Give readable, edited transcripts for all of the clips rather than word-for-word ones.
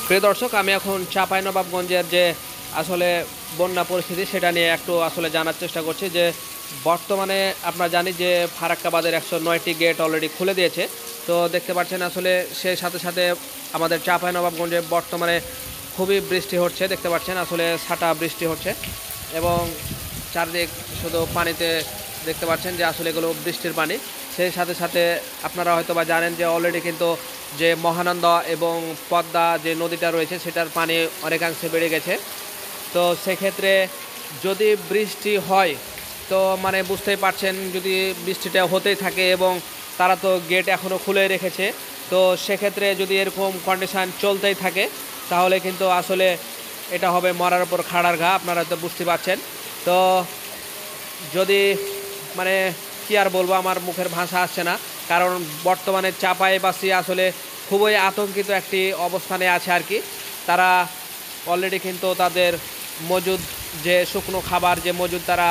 প্রিয় দর্শক, আমি এখন চাঁপাইনবাবগঞ্জের যে আসলে বন্যা পরিস্থিতি সেটা নিয়ে একটু আসলে জানার চেষ্টা করছি। যে বর্তমানে আপনারা জানি যে ফারাক্কা বাঁধের 109টি গেট অলরেডি খুলে দিয়েছে। তো দেখতে পাচ্ছেন আসলে সেই সাথে সাথে আমাদের চাঁপাইনবাবগঞ্জে বর্তমানে খুবই বৃষ্টি হচ্ছে। দেখতে পাচ্ছেন আসলে ছাটা বৃষ্টি হচ্ছে এবং চারদিক শুধু পানিতে। দেখতে পাচ্ছেন যে আসলে এগুলো বৃষ্টির পানি। সেই সাথে সাথে আপনারা হয়তো বা জানেন যে অলরেডি কিন্তু যে মহানন্দা এবং পদ্মা যে নদীটা রয়েছে সেটার পানি অনেকাংশে বেড়ে গেছে। তো সেক্ষেত্রে যদি বৃষ্টি হয় তো মানে বুঝতেই পারছেন, যদি বৃষ্টিটা হতেই থাকে এবং তারা তো গেট এখনও খুলে রেখেছে, তো সেক্ষেত্রে যদি এরকম কন্ডিশান চলতেই থাকে তাহলে কিন্তু আসলে এটা হবে মরার উপর খাড়ার ঘা। আপনারা তো বুঝতে পারছেন। তো যদি মানে কি আর বলবো, আমার মুখের ভাষা আসছে না। কারণ বর্তমানে চাঁপাইবাসী আসলে খুবই আতঙ্কিত একটি অবস্থানে আছে আর কি। তারা অলরেডি কিন্তু তাদের মজুদ যে শুকনো খাবার যে মজুদ তারা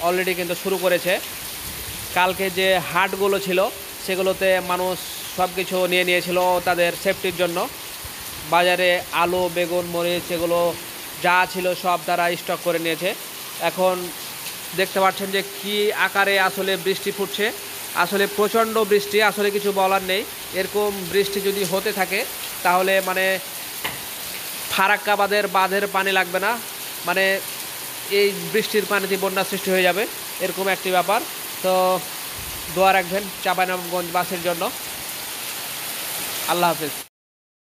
অলরেডি কিন্তু শুরু করেছে। কালকে যে হাটগুলো ছিল সেগুলোতে মানুষ সব কিছু নিয়ে নিয়েছিল তাদের সেফটির জন্য। বাজারে আলু, বেগুন, মরিচ এগুলো যা ছিল সব তারা স্টক করে নিয়েছে। এখন দেখতে পাচ্ছেন যে কি আকারে আসলে বৃষ্টি ফুটছে। আসলে প্রচণ্ড বৃষ্টি, আসলে কিছু বলার নেই। এরকম বৃষ্টি যদি হতে থাকে তাহলে মানে ফারাক্কা বাঁধের পানি লাগবে না, মানে এই বৃষ্টির পানিতে বন্যা সৃষ্টি হয়ে যাবে, এরকম একটি ব্যাপার। তো দোয়া রাখবেন চাঁপাইনবাবগঞ্জবাসীর জন্য। আল্লাহ হাফেজ।